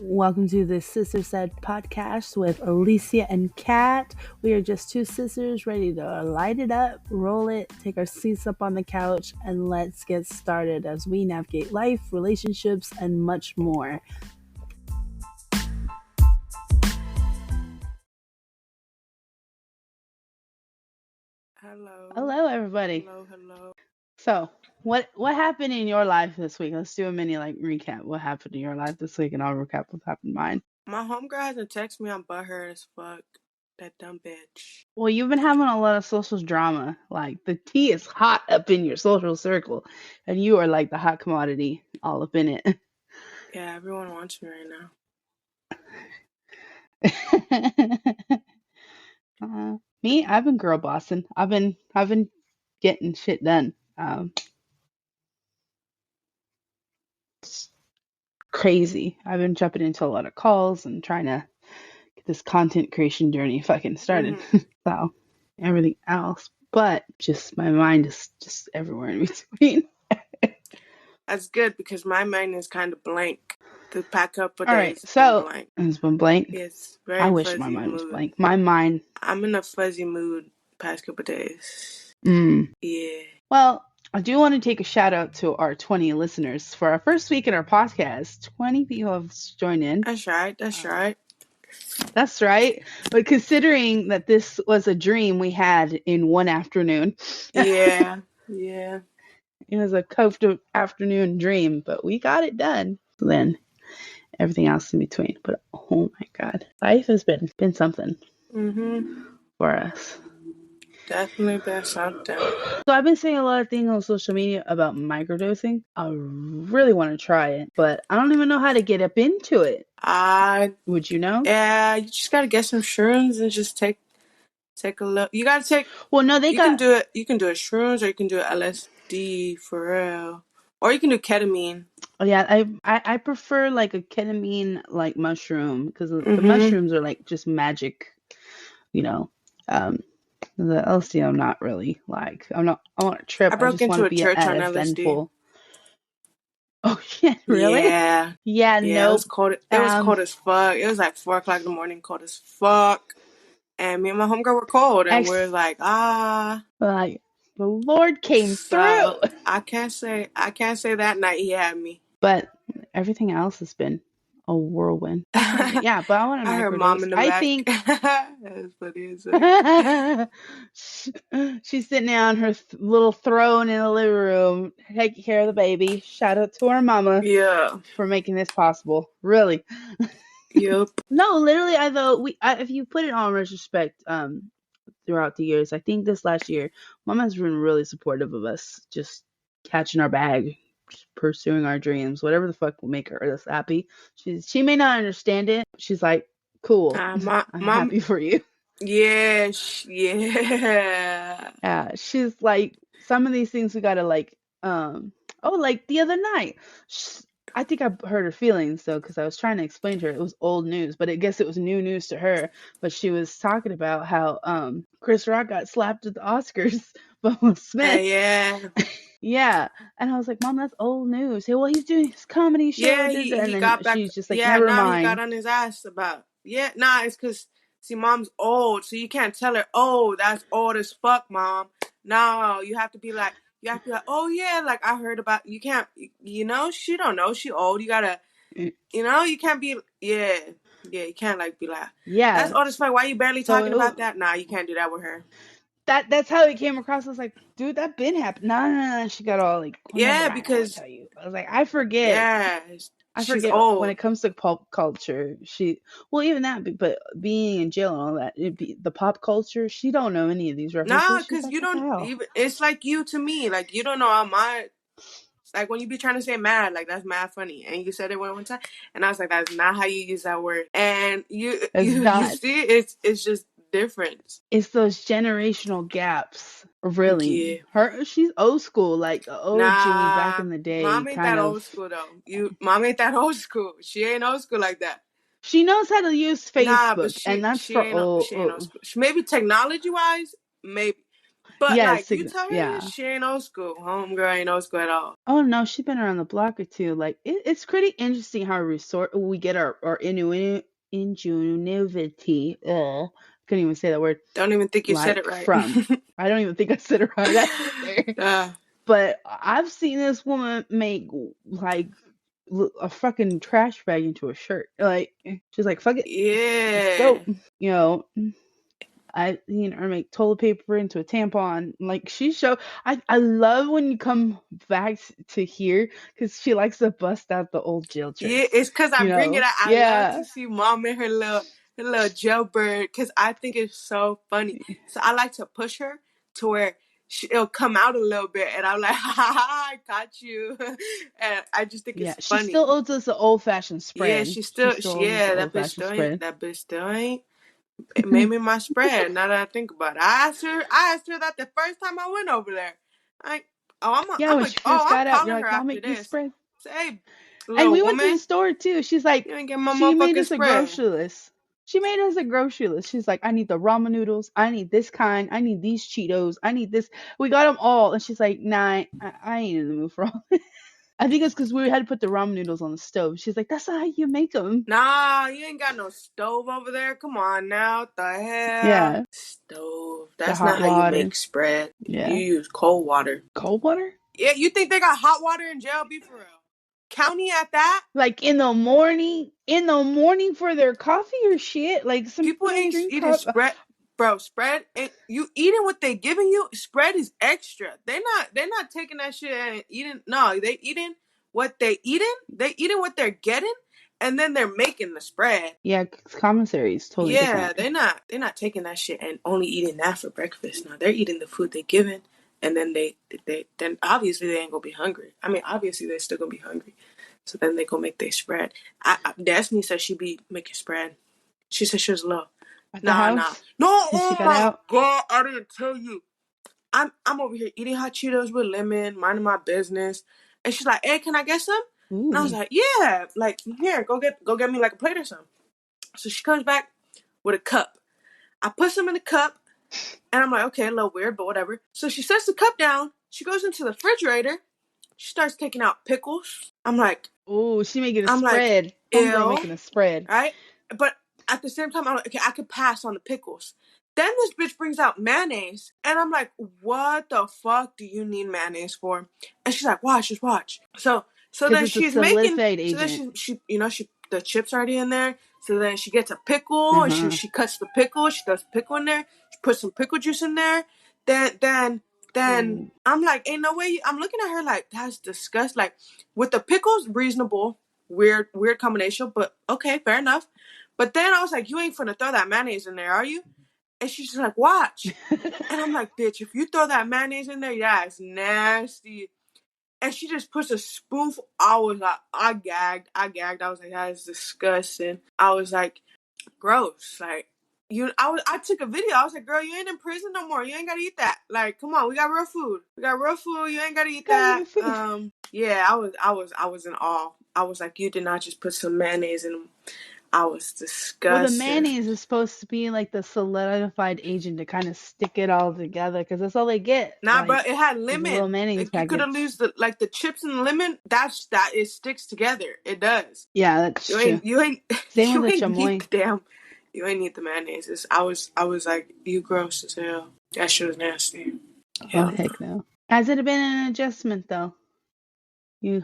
Welcome to the Sister Sesh Podcast with Alicia and Kat. We are just two sisters ready to light it up, roll it, take our seats up on the couch, and let's get started as we navigate life, relationships, and much more. Hello, everybody. Hello. So, what happened in your life this week? Let's do a mini recap. What happened in your life this week, and I'll recap what happened in mine. My homegirl hasn't texted me. I'm butthurt as fuck. That dumb bitch. Well, you've been having a lot of social drama. Like, the tea is hot up in your social circle, and you are like the hot commodity all up in it. Yeah, everyone wants me right now. Me, I've been girl bossing. I've been getting shit done. It's crazy. I've been jumping into a lot of calls and trying to get this content creation journey fucking started. So everything else, but just my mind is just everywhere in between. That's good because my mind is kind of blank. To pack up a day. All right, so blank. It's been blank. It's very. I wish my mind was blank. My mind. I'm in a fuzzy mood past couple days. Yeah. Well, I do want to take a shout out to our 20 listeners for our first week in our podcast. 20 people have joined in. That's right. That's right. But considering that this was a dream we had in one afternoon. Yeah. It was a coastal afternoon dream, but we got it done. Then everything else in between. But oh my God, life has been something for us. Definitely been something. So I've been saying a lot of things on social media about microdosing. I really want to try it, but I don't even know how to get up into it. Would you know? Yeah, you just gotta get some shrooms and just take a look. You gotta take. Well, no, you can do it. You can do it shrooms, or you can do it LSD for real, or you can do ketamine. Oh yeah, I prefer like a ketamine like mushroom because the mushrooms are like just magic, you know. The LSD I'm not really like. I want to trip. I broke into a church on LSD. Oh shit! Really? Yeah. Yeah. No. It was cold. It was cold as fuck. It was like 4:00 in the morning, cold as fuck. And me and my homegirl were cold, and we're like, like the Lord came through. I can't say that night he had me. But everything else has been a whirlwind. Yeah, but I want to. I heard mom in the back. I think that's funny. She's sitting on her little throne in the living room, taking care of the baby. Shout out to our mama. Yeah. For making this possible. Really. Yep. No, literally, if you put it on retrospect, throughout the years, I think this last year, Mom has been really supportive of us, just catching our bag, pursuing our dreams, whatever the fuck will make her happy. She may not understand it. She's like, cool. I'm happy for you. Yeah. Yeah. She's like, some of these things we gotta like the other night. I think I hurt her feelings though, because I was trying to explain to her it was old news, but I guess it was new news to her. But she was talking about how Chris Rock got slapped at the Oscars by Will Smith. Yeah. Yeah, and I was like, Mom, that's old news. Hey, well, he's doing his comedy show. Yeah, he got back. She's just like, never mind. He got on his ass about. Yeah, it's because see, Mom's old, so you can't tell her, oh, that's old as fuck, Mom. No, you have to be like, oh yeah, like I heard about. You can't, she don't know, she old. You gotta, you can't be, yeah, you can't like be like, yeah, that's old as fuck. Why you barely talking about that? Nah, you can't do that with her. That's how it came across. I was like, dude, that been happened. No. She got all like, because I was like, I forget. Yeah, I forget old. When it comes to pop culture. Even that, but being in jail and all that, the pop culture. She don't know any of these references. Nah, because you don't even. It's like you to me. Like you don't know how my. Like when you be trying to say mad, like that's mad funny, and you said it one time, and I was like, that's not how you use that word. And you see, it's just different. It's those generational gaps, really. Yeah. She's old school, like OG back in the day. Mom ain't that old school though. Mom ain't that old school. She ain't old school like that. She knows how to use Facebook, and that's for old. She ain't old school. Maybe technology wise, maybe. But Yeah, like, you tell her yeah. she ain't old school. Homegirl ain't old school at all. Oh no, she's been around the block or two. Like it's pretty interesting how we get our ingenuity. Couldn't even say that word. Don't even think you said it Like right. from. I don't even think I said it right either. But I've seen this woman make like a fucking trash bag into a shirt. Like she's like, "Fuck it, let's yeah. go." You know, I seen her make toilet paper into a tampon. Like she show. I love when you come back to here because she likes to bust out the old jail Yeah, tricks. it's because I You bring it know? out. I love Yeah. to see mom and her little jailbird because I think it's so funny. So I like to push her to where it'll come out a little bit, and I'm like, ha ha, ha, I got you. And I just think Yeah. it's She funny. still owes us an old fashioned Yeah, spread. She still owes us an old fashioned spread. that bitch still ain't. It made me my spread. Now that I think about it, I asked her that the first time I went over there. Yeah, when she first I'm got out, you're calling her like, I'll after make you this. spread. Say, hey, And little we went to the woman, store too. She's like, you ain't getting my she made motherfucking us a spread. grocery list. She made us a grocery list. She's like, I need the ramen noodles. I need this kind. I need these Cheetos. I need this. We got them all. And she's like, nah, I ain't in the mood for all. I think it's because we had to put the ramen noodles on the stove. She's like, that's not how you make them. Nah, you ain't got no stove over there. Come on now, what the hell? Yeah. Stove. The That's hot not how you water. make spread. You Yeah. use cold water. Cold water? Yeah, you think they got hot water in jail? Be for real. County at that? Like in the morning for their coffee or shit. Like some People people don't ain't drink eating coffee. spread, bro. Spread, and you eating what they giving you. Spread is extra. They're not taking that shit and eating. No, they eating what they eating. They eating what they're getting, and then they're making the spread. Yeah, commissary is totally Yeah, different. they're not taking that shit and only eating that for breakfast. No, they're eating the food they given, and then they then obviously they ain't gonna be hungry. I mean, obviously they're still gonna be hungry, so then they go make their spread. Destiny said she be making spread. She said she was low. At the Nah. house No, since she oh got my out. god, I didn't tell you. I'm over here eating hot Cheetos with lemon, minding my business. And she's like, hey, can I get some? And I was Ooh. like, yeah, like here, go get me like a plate or something. So she comes back with a cup. I put some in the cup and I'm like, okay, a little weird, but whatever. So she sets the cup down, she goes into the refrigerator, she starts taking out pickles. I'm like, Oh, she making a spread. Homegirl ew, making a spread. right? But at the same time, I'm like, okay, I could pass on the pickles. Then this bitch brings out mayonnaise, and I'm like, what the fuck do you need mayonnaise for? And she's like, watch, just watch. So Because then it's a she's making, solidified so then agent. she the chips already in there. So then she gets a pickle, and Uh-huh. she cuts the pickle, she throws the pickle in there, she puts some pickle juice in there. Then Ooh. I'm like, ain't no way. I'm looking at her like, that's disgusting. Like, with the pickles, reasonable. Weird combination, but okay, fair enough. But then I was like, you ain't finna throw that mayonnaise in there, are you? And she's just like, watch. And I'm like, bitch, if you throw that mayonnaise in there, yeah, it's nasty. And she just puts a spoonful. I was like, I gagged. I was like, that is disgusting. I was like, gross. Like, I took a video. I was like, girl, you ain't in prison no more. You ain't gotta eat that. Like, come on, we got real food. You ain't gotta eat Got that. real food. Yeah, I was in awe. I was like, you did not just put some mayonnaise in them. I was Well, the disgusted. mayonnaise is supposed to be like the solidified agent to kind of stick it all together because that's all they get. Nah, Like, but it had is the little lemon. mayonnaise You could have packets. used the chips and the lemon. That it sticks together. It does. Yeah, that's true. You ain't Same with you the ain't need chamoy. the damn. You ain't need the mayonnaise. I was like, you gross as hell. That shit was nasty. Oh, Yeah. heck no. Has it been an adjustment, though?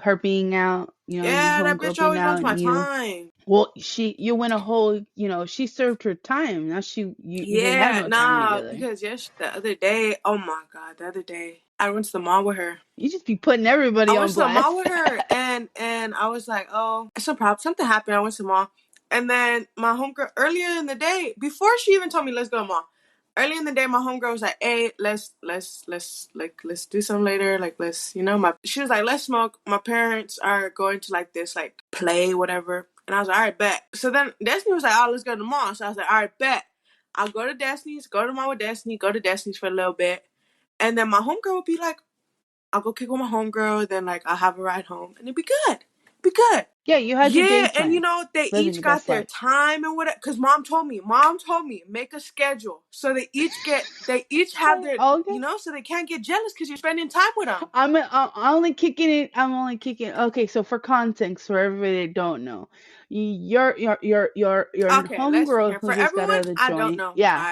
Her being out, your Yeah, that bitch homegirl being always wants out, my and you. time. Well, you went a whole, she served her time. Now you didn't have Yeah, no time nah, together. because the other day, oh my god, the other day, I went to the mall with her. You just be putting everybody I went on to the mall blast. with her, and I was like, oh, something happened. I went to the mall, and then my homegirl earlier in the day, before she even told me let's go to the mall, earlier in the day, my homegirl was like, hey, let's do something later. Like she was like, let's smoke. My parents are going to like this like play whatever, and I was like, all right, bet. So then Destiny was like, oh, let's go to the mall. So I was like, all right, bet. I'll go to Destiny's, go to the mall with Destiny, go to Destiny's for a little bit, and then my homegirl would be like, I'll go kick with my homegirl, then like I'll have a ride home, and it'd be good. be good. Yeah, you had your day Yeah, and plan. they Living each your got best their life. time and whatever. Cause mom told me, make a schedule so they each have their, Okay. so they can't get jealous because you're spending time with them. I'm only kicking it. I'm only kicking. Okay, so for context, for everybody that don't know, your Okay, let's see homegirl here. who For just got everyone, out of the I don't joint. know. Yeah,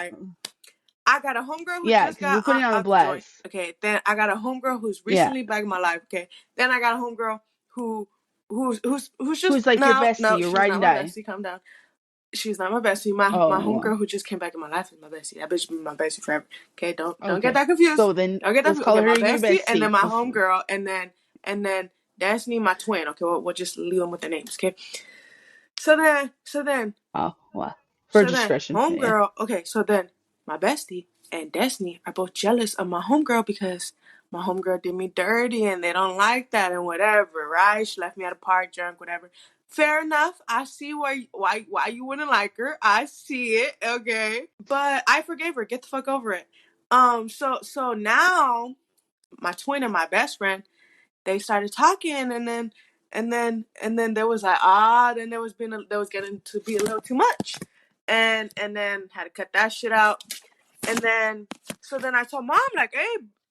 I got a homegirl who yeah, just because we're got putting on the out the joint. blast. Okay, then I got a homegirl who's Yeah, recently back in my life. Okay, then I got a homegirl who's just who's like your bestie? no, Your she's ride not and my die. bestie. Calm down. She's not my bestie. My Oh, wow. homegirl who just came back in my life is my bestie. That bitch be my bestie forever. Okay, don't get Okay. that confused. So then Don't get that let's confused. call Okay, her my your bestie and then bestie. my homegirl and then Destiny, my twin. Okay, we'll just leave them with their names. Okay. So then Oh, wow. For so then, discretion. Yeah. homegirl, okay, so then my bestie and Destiny are both jealous of my homegirl because my homegirl did me dirty and they don't like that and whatever, right? She left me at a park drunk, whatever. Fair enough. I see why you wouldn't like her. I see it, okay. But I forgave her. Get the fuck over it. So now my twin and my best friend, they started talking and then there was like then there was getting to be a little too much and then had to cut that shit out and then so then I told mom like, hey,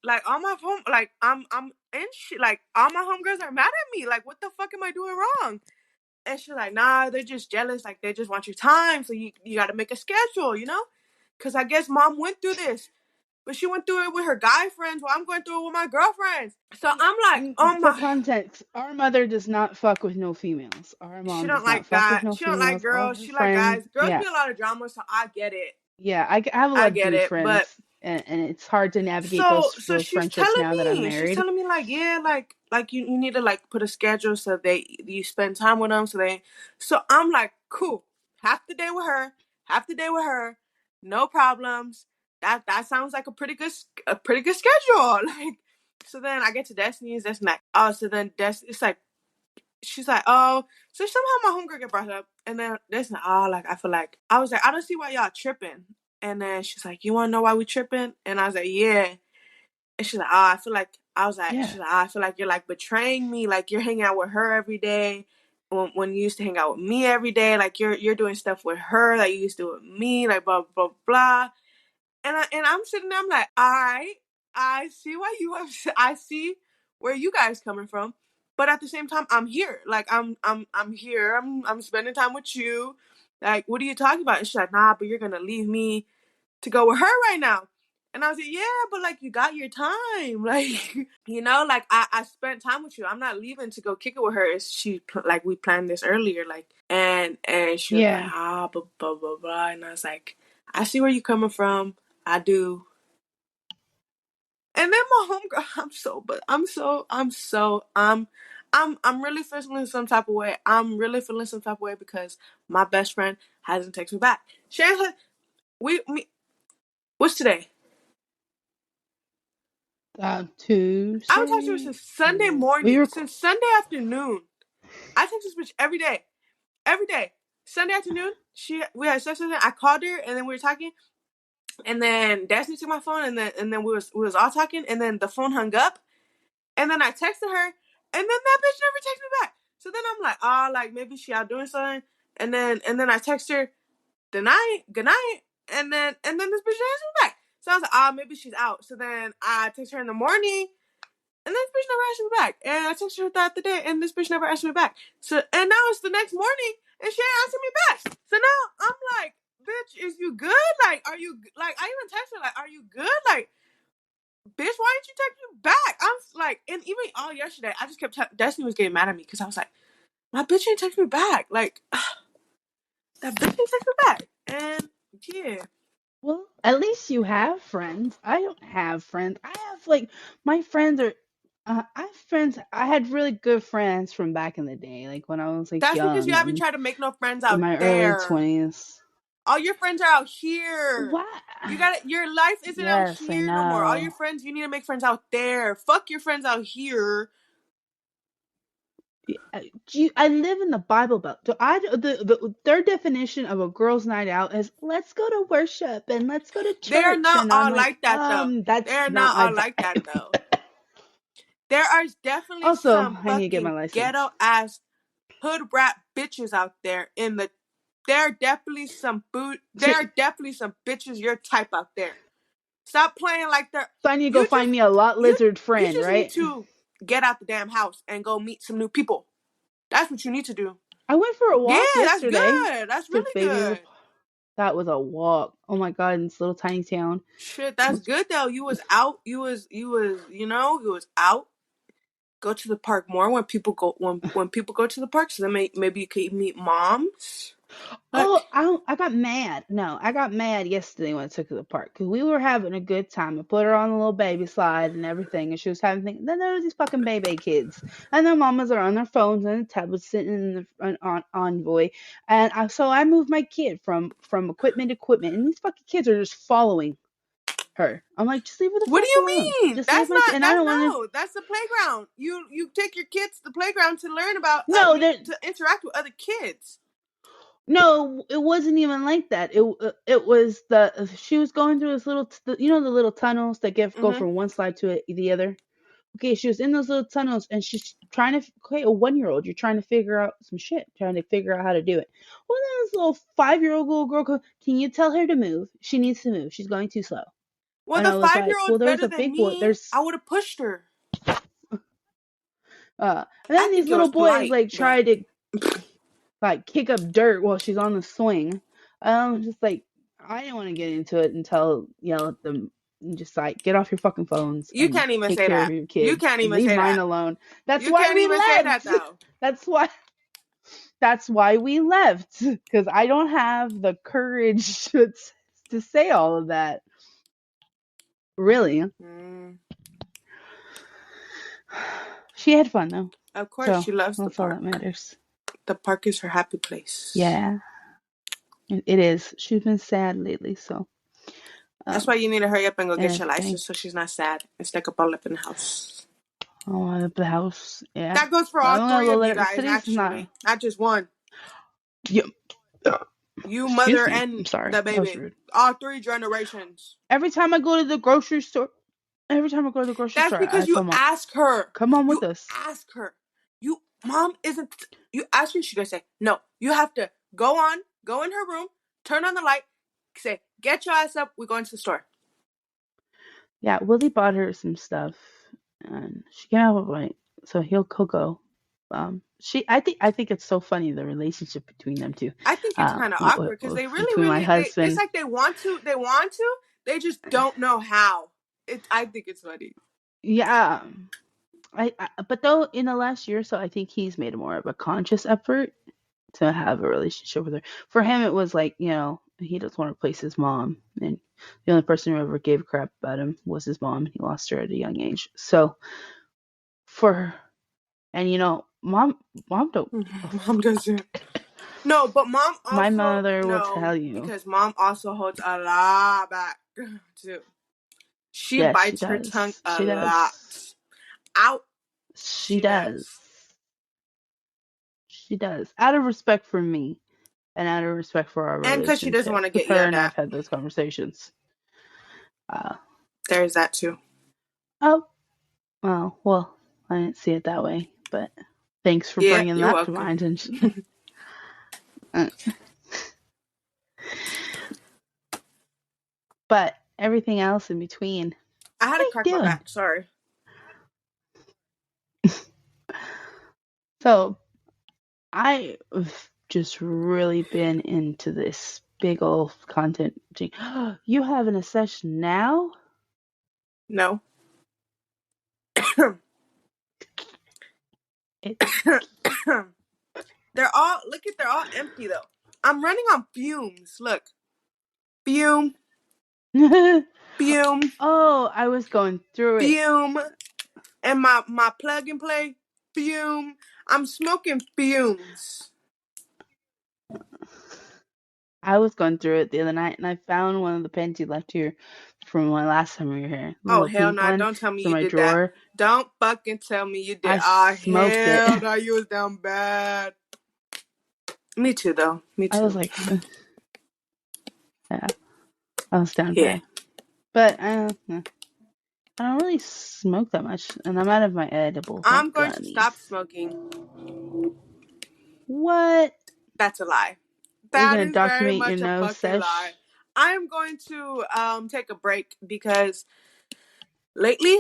like all my home like I'm in shit, like all my homegirls are mad at me, like what the fuck am I doing wrong? And she's like, nah, they're just jealous, like they just want your time, so you got to make a schedule, because I guess mom went through this. But she went through it with her guy friends while I'm going through it with my girlfriends. So I'm like, oh For my. context, our mother does not fuck with no females. Our She mom don't does not like fuck with guys. no She don't like females. All girls. her She like friends, guys. Girls yeah, be a lot of drama, so I get it. yeah. I have a I lot of get dude it. But friends, and it's hard to navigate so those she's friendships telling now that I'm me. She's married. telling me like, yeah, like you need to like put a schedule so you spend time with them. So I'm like, cool. Half the day with her. Half the day with her. No problems. That sounds like a pretty good schedule. Like, so then I get to Destiny's. That's like, oh, so then it's like, she's like, oh, so somehow my homegirl get brought up, and then this and like I feel like I was like, I don't see why y'all tripping, and then she's like, you want to know why we tripping? And I was like, yeah, and she's like, oh, I feel like Yeah, she's like, oh, I feel like you're like betraying me, like you're hanging out with her every day. When you used to hang out with me every day, like you're doing stuff with her that you used to do with me, like blah blah blah. And I'm sitting there, I'm like, all right, I see why I see where you guys coming from, but at the same time, I'm here. Like I'm here. I'm spending time with you. Like, what are you talking about? And she's like, nah, but you're gonna leave me to go with her right now. And I was like, yeah, but like you got your time, like like I spent time with you. I'm not leaving to go kick it with her. Like we planned this earlier, like and she was like, yeah. blah blah blah blah, and I was like, I see where you coming from. I do. And then my homegirl, I'm really feeling some type of way. I'm really feeling some type of way because my best friend hasn't texted me back. What's today? I haven't texted her Tuesday. since Sunday We morning, were. since Sunday afternoon. I text this bitch every day. Every day. Sunday afternoon, we had sex with her. I called her and then we were talking. And then Destiny took my phone and then we was all talking and then the phone hung up. And then I texted her, and then that bitch never texted me back. So then I'm like, like maybe she out doing something. And then I text her, good night, and then this bitch didn't answer me back. So I was like, maybe she's out. So then I text her in the morning, and this bitch never answered me back. And I texted her throughout the day, and this bitch never answered me back. So and now it's the next morning, and she ain't answered me back. So now I'm like, bitch, is you good? Like, are you like? I even text her like, are you good? Like, bitch, why didn't you text me back? I'm like, and even all yesterday, I just kept Destiny was getting mad at me because I was like, my bitch ain't text me back. Like, that bitch ain't text me back. And yeah. Well, at least you have friends. I don't have friends. I have like my friends are. I have friends. I had really good friends from back in the day, like when I was like That's because you young haven't and tried to make no friends in out my early there. 20s. All your friends are out here. What? Your life isn't out Yes, I here no more. All your know. friends, you need to make friends out there. Fuck your friends out here. I live in the Bible Belt. Their definition of a girls' night out is let's go to worship and let's go to They are church. not And I'm all like, like that though. They that's are not not my all like that vibe. though. There are definitely Also, some I need to get my fucking license. ghetto ass hood rat bitches out there there are definitely some bitches your type out there. Stop playing like they're. So I need to go find me a lot lizard friend, you just right? need to get out the damn house and go meet some new people. That's what you need to do. I went for a walk yesterday. That's good. That's really good. That was a walk. Oh my god, in this little tiny town. Shit, that's good though. You was out. You was out. Go to the park more when people go to the park. So then maybe you could meet moms. I got mad. No, I got mad yesterday when I took her to the park because we were having a good time. I put her on the little baby slide and everything, and she was having things. Then there was these fucking baby kids, and their mamas are on their phones and the tablets sitting in the envoy. And so I moved my kid from equipment to equipment, and these fucking kids are just following her. I'm like, just leave her the fuck alone. What do you mean? Just that's the playground. You take your kids to the playground to learn about to interact with other kids. No, it wasn't even like that. It was she was going through this little the little tunnels that go from one slide to the other. Okay, she was in those little tunnels and she's trying to. Okay, a 1-year-old, you're trying to figure out some shit, trying to figure out how to do it. Well, then this little 5-year-old little girl goes, "Can you tell her to move? She needs to move. She's going too slow." Well, the 5-year-old better than me. I would have pushed her. And then these little boys try to kick up dirt while she's on the swing. Just like, I didn't want to get into it until yell at them, just like, get off your fucking phones. You can't even say that. You can't even say that. Leave mine alone. That's why we left. That's why we left, because I don't have the courage to say all of that. Really. She had fun though. Of course, she loves the park. That's all that matters. The park is her happy place. Yeah, it is. She's been sad lately, so. That's why you need to hurry up and go get your license so she's not sad and stick up all up in the house. Oh, up the house, yeah. That goes for all three of you guys, actually. Not just one. Yeah. You, mother, and the baby. All 3 generations. Every time I go to the grocery store, that's because you ask her. Come on with us. Ask her. Mom isn't. You ask her, she's gonna say no. You have to go in her room, turn on the light, say, "Get your ass up. We're going to the store." Yeah, Willie bought her some stuff, and she came out with it. So he'll go. I think it's so funny, the relationship between them two. I think it's kind of awkward because they really my husband. It's like they want to, they just don't know how. I think it's funny. Yeah. But though in the last year or so, I think he's made more of a conscious effort to have a relationship with her. For him, it was like, he doesn't want to replace his mom, and the only person who ever gave a crap about him was his mom. He lost her at a young age. So mom doesn't. No, but mom also. My mother will tell you, because mom also holds a lot back too. She bites her tongue a lot. Out. She does. Out of respect for me, and out of respect for our relationship. And because she doesn't want to get her and I've had those conversations. There's that too. Oh, well, I didn't see it that way, but thanks for bringing that to my attention. But everything else in between. I had to crack my back. Sorry. So, I've just really been into this big old content thing. You having a session now? No. They're all empty though. I'm running on fumes. Look. Fume. Fume. Oh, I was going through it. Fume. And my plug and play. Fume. I'm smoking fumes. I was going through it the other night, and I found one of the pens you left here from my last time we were here. Oh, hell no. Don't tell me you did that. Don't fucking tell me you did. I smoked it. No, you was down bad. Me too, though. Me too. I was like, yeah. I was down bad. But I don't really smoke that much, and I'm out of my edibles. I'm going to stop smoking. What? That's a lie. Are you That gonna is very document your much a nose, fucking lie. Sesh? I am going to take a break because lately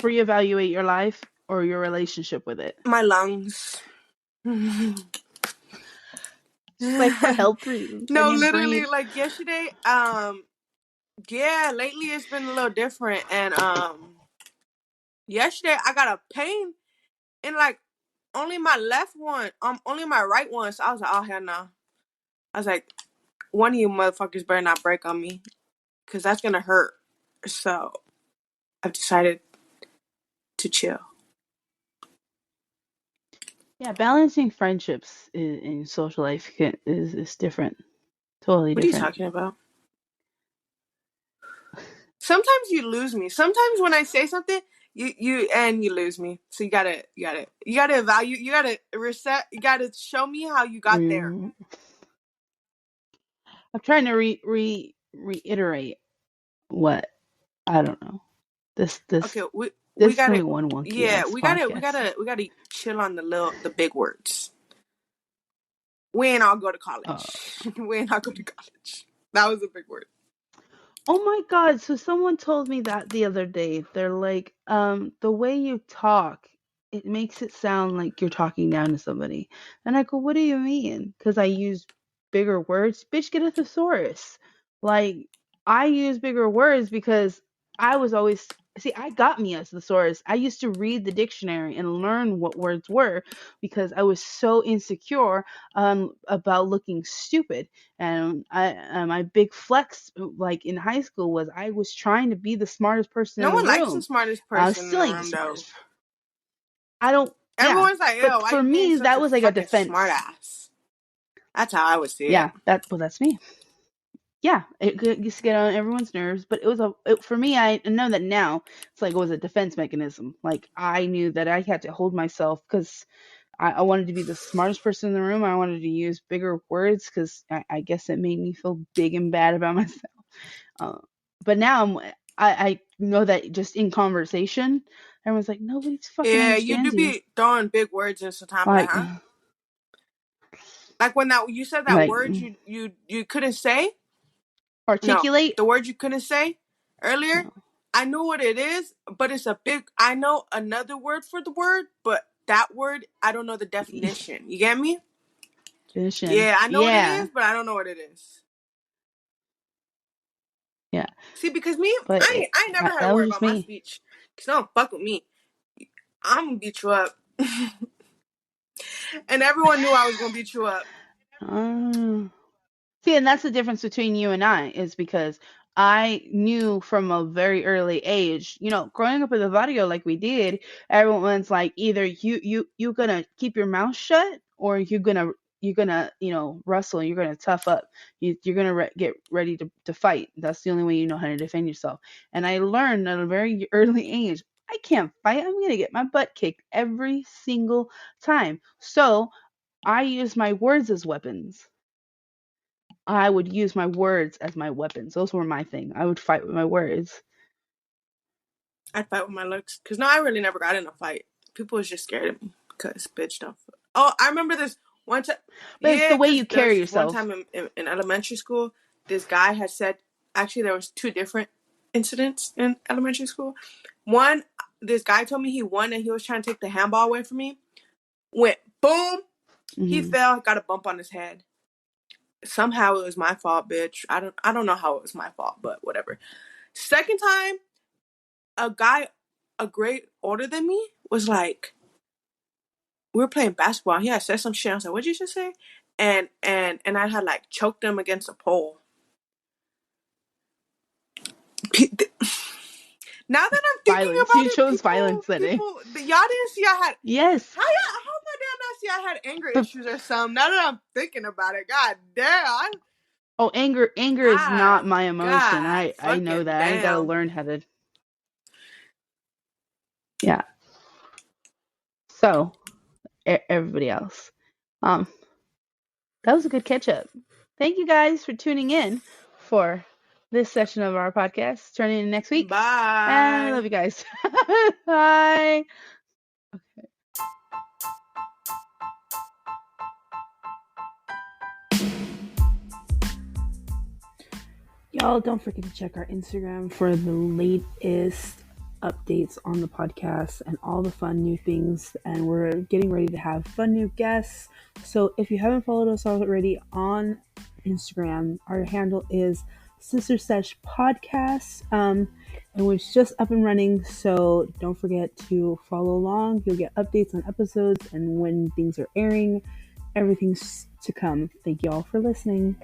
Reevaluate your life or your relationship with it. my lungs. Just like for health reasons. I No, need to literally, breathe. like yesterday, yeah, lately it's been a little different. And yesterday I got a pain in like only my left one, only my right one. So I was like, oh hell no. I was like, one of you motherfuckers better not break on me, because that's gonna hurt. So I've decided to chill. Yeah, balancing friendships in social life is different. Totally What are you different. talking about? Sometimes you lose me. Sometimes when I say something, you lose me. So you gotta evaluate. You gotta reset. You gotta show me how you got there. I'm trying to reiterate what I don't know. This Okay, we is gotta, gonna be one wonky yeah, ass we podcast. gotta chill on the big words. We ain't all go to college. We ain't all go to college. That was a big word. Oh my God. So someone told me that the other day. They're like, the way you talk, it makes it sound like you're talking down to somebody. And I go, what do you mean? Because I use bigger words. Bitch, get a thesaurus. Like, I use bigger words because I was always, see, I got me a thesaurus. I used to read the dictionary and learn what words were because I was so insecure about looking stupid. And my big flex, like in high school, was I was trying to be the smartest person No in the one likes the room. smartest I person in still the ain't the room though. smartest. I don't. Yeah, Everyone's like, but "Ew, why for you being me, such that a was like a fucking smart defense. ass?" That's how I would see it. Yeah, that's me. Yeah, it used to get on everyone's nerves, but for me. I know that now. It's like it was a defense mechanism. Like I knew that I had to hold myself because I wanted to be the smartest person in the room. I wanted to use bigger words because I guess it made me feel big and bad about myself. Uh, but now I know that just in conversation, everyone's like, nobody fucking Yeah, you do understands you. be throwing big words in sometimes, like, Like, huh? Like when that you said that like word you couldn't say. No, articulate. the word you couldn't say earlier. No, I know what it is, but it's a big. I know another word for the word, but that word I don't know the definition. You get me? definition. Yeah, I know what it Yeah, is, but I don't know what it is. yeah. See, because me, But I ain't never had to that worry was just about my me. speech. Cause don't fuck with me. I'm gonna beat you up, and everyone knew I was gonna beat you up. Uh, See, and that's the difference between you and I is because I knew from a very early age, growing up in the barrio like we did, everyone's like either you gonna keep your mouth shut or you're gonna rustle, you're gonna tough up, you're gonna get ready to fight. That's the only way you know how to defend yourself. And I learned at a very early age, I can't fight. I'm gonna get my butt kicked every single time. So I use my words as weapons. I would use my words as my weapons. Those were my thing. I would fight with my words. I'd fight with my looks. Cause no, I really never got in a fight. People was just scared of me. Cause bitch don't. Oh, I remember this one time. But it's Yeah, the way cause you there was carry this one yourself. time in elementary school. This guy had said. Actually, there was two different incidents in elementary school. One, this guy told me he won and he was trying to take the handball away from me. Went boom. He Hmm. fell. Got a bump on his head. Somehow it was my fault, bitch. I don't know how it was my fault, but whatever. Second time, a guy a grade older than me was like, we were playing basketball and he had said some shit. I was like, what'd you just say? And I had like choked him against a pole. Now that I'm thinking Violence. about You it, chose violence that day. y'all didn't see I had Yes. how am I did not see I had anger But issues or something? Now that I'm thinking about it, god damn, anger is not my emotion. god I know fucking that. I gotta damn. learn how to. Yeah. So everybody else, um, that was a good catch up. Thank you guys for tuning in for this session of our podcast. Turn in next week, and I Bye. love you guys. Bye. Y'all don't forget to check our Instagram for the latest updates on the podcast and all the fun new things. And we're getting ready to have fun new guests. So if you haven't followed us already on Instagram, our handle is Sister Sesh Podcast. And it's just up and running. So don't forget to follow along. You'll get updates on episodes and when things are airing. Everything's to come. Thank you all for listening.